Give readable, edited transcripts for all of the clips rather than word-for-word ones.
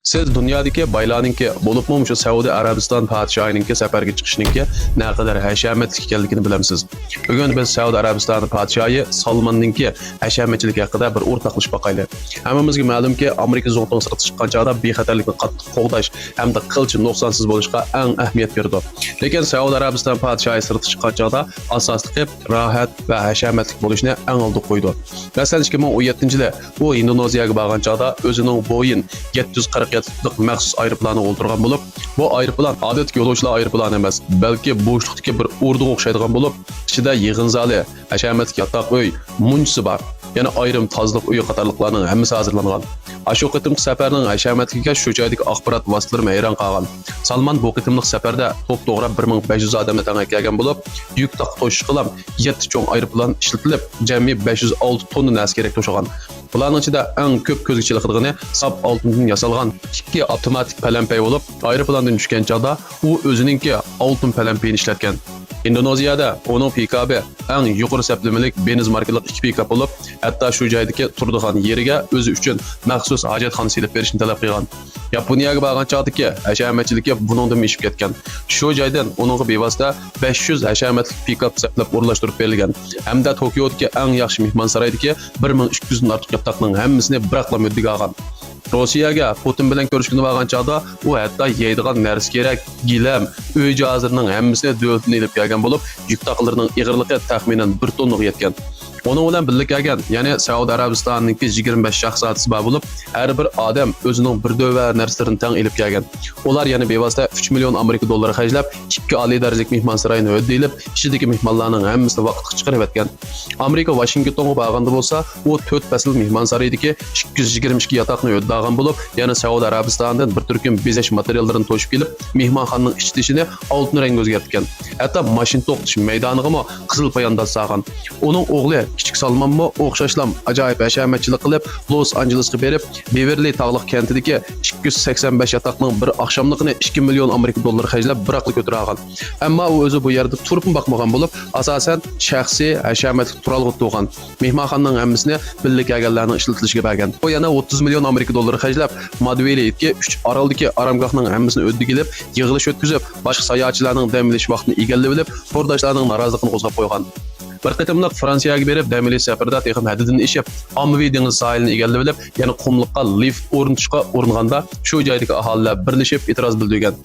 Siz dunyodagi boylarninki, bo'libmi shu Saudiya Arabiston podshohininki safarga chiqishiningki naqadar hashamatli ekanligini bilamsiz. Bugun biz Saudiya Arabistoni podshohi Salmonninki hashamatchiligi haqida bir o'rtoqlashib boqayli. Hammamizga ma'lumki, Amerika zo'rton sirti chiqqan chog'da bexatarlikni qattiq qo'g'dash hamda qilchi nuqsonsiz bo'lishga eng ahamiyat berdi. Lekin Saudiya Arabiston podshohi sirti chiqqan chog'da asosli rohat va hashamatli bo'lishni eng oldiga qo'ydi. Masalan, 2017-yilda u Indoneziyaga borgan chog'da o'zining Boeing 740 maxsus aeroplani o'ltirgan bo'lib, bu aeroplan odatdagi yo'lovchilar aeroplani emas, balki bo'shliqdagi bir o'rdaga o'xshaydigan bo'lib, ichida yig'in zali, hashamatli yotoq uy, munchisi bor. Yana ayrim tozliq uyi qatorliqlarning hammasi hozirlangan. Shu qitimli safarning hashamatligiga shu joydagi axborot vositalari hayron qolgan. Salman bu qitimli safarda to'p-to'g'ri 1500 odamni tangagan bo'lib, yuk to'shish qilam 7 cho'ng aeroplan ishlatilib, jami 506 tonna askar to'shagan. Bularning ichida eng ko'p ko'zga chiliqdigani sap oltindan yasalgan 2 avtomatik palampay bo'lib, aeroplandan tushgan chog'da u o'ziningki oltin palampayni ishlatgan. Indoneziyada onun pikabi eng yuqori saplimalik Benz markali 2 pikap bo'lib, hatto shu joydagi turadigan yeriga o'zi uchun maxsus hojatxona silib berishni talab qilgan. Yaponiyaga borgan chog'dagi hashamatchilikka buningdan mishib ketgan. Shu joydan uningga bevosita 500 hashamatli pikap saplab o'rlashtirib berilgan. Hamda Tokiodagi eng yaxshi mehmonsaroydagi 1200 dan ortiq yotoqning hammasini biroqla muddaga olgan. Rossiyaga Putin bilan ko'rishgani borgan chog'da u hatto yeydigan narsa kerak, gilam, uy jihozlarining hammasini davlatdan olib kelgan bo'lib, yuk taqilarining ig'irligi taxminan 1 tonnaga yetgan. Onun bilan birga kelgan, ya'ni Saudiya Arabistonining 25 shaxsiyati bor bo'lib, har bir odam o'zining bir dova narsalarini tang olib kelgan. Ular yana bevosita 3 million Amerika dollari xarjlab, 2 oliy darajalik mehmonsaroyni o'dilib, ichidagi mehmonlarning hammasini vaqtga chiqarib etgan. Amerika Washingtonga borganda bo'lsa, u 4 fasl mehmonsaroydagi 222 yotoqni o'ddagan bo'lib, yana Saudiya Arabistonidan bir turkum bezash materiallarini to'shib kelib, mehmonxonaning ichidishini oltin rangga o'zgartgan. Hatto mashina to'xtatish maydoniga qizil poyandoz sog'an. Uning o'g'li Kichik Salmonmi o'xshashlam ajoyib hashamatchilik qilib, Los Anjelesga berib, Beverly tog'liq kentidagi 285 yotoqning bir oqshomligini 2 million Amerika dollari xarjlab biroqli ko'targan. Ammo u o'zi bu yerda turib boqmagan bo'lib, asosan shaxsiy hashamatli turalg'i to'g'an. Mehmonxonaning hammasini birga kelganlarning ishlatilishiga bergan. U yana 30 million Amerika dollari xarjlab, Madveliga 3 oroldagi aramgohning hammasini o'ddigilib, yig'ilish o'tkazib, boshqa sayohatchilarning dam olish vaqtini egallab olib, qo'rdashlarning noroziligini qo'zg'ab qo'ygan. Bir qitimliq Fransiyaga berib, dam olish safarda texim haddidan ishib, ommaviy dengiz sohilini egallab olib, yana qumliqqa lift o'rnatishga uringanda, shu joydagi aholilar birlashib e'tiroz bildirgan.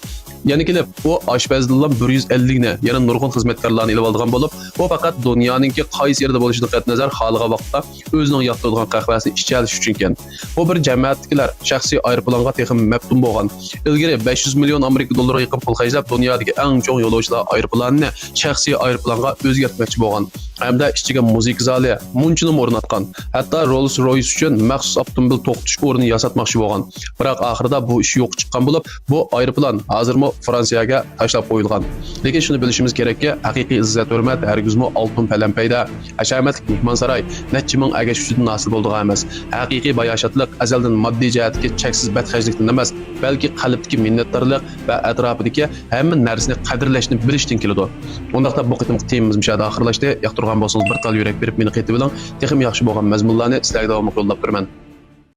Yana kelib, u oshpazlardan 150 ni, yana nurg'un xizmatkorlarni ilib olgan bo'lib, u faqat dunyoninki qaysi yerda bo'lishidan qat'iy nazar xalqqa vaqtda o'zining yoqtiradigan qahvasini ichib olish uchun ekan. Bu bir jamoatdagilar shaxsiy aeroplanga texim maftun bo'lgan. Ilgari 500 million Amerika dollari yaqin pul xarjlab, dunyodagi eng cho'ng yo'lovchilar aeroplanini shaxsiy aeroplanga o'zgartmoqchi bo'lgan. Hamda ichiga muzika zali, munchini o'rnatgan. Hatto Rolls-Royce uchun maxsus avtomobil to'xtatish o'rni yasatmoqchi bo'lgan. Biroq oxirida bu ish yo'q chiqqan bo'lib, bu aeroplan hozirmi Fransiyaga tashlab qo'yilgan. Lekin shuni bilishimiz kerakki, haqiqiy izzat hurmat hargizmi oltin palampayda, hashamatli mehmonsaroy necha ming agash uchun hosil bo'ldigan emas. Haqiqiy bayoshatlik azaldan moddiy jihatga cheksiz badxarjlikdan emas, balki qalbdagi minnatdorlik va atrofidagi hamma narsani qadrlashni bilishdan keladi. Undaqda bu qitimli temamiz mishada oxirlashdi. Yoqtirgan bo'lsangiz bir tal yurak berib meni qaytib oling. Texim yaxshi bo'lgan mazmunlarni sizlarga davom yo'llab turaman.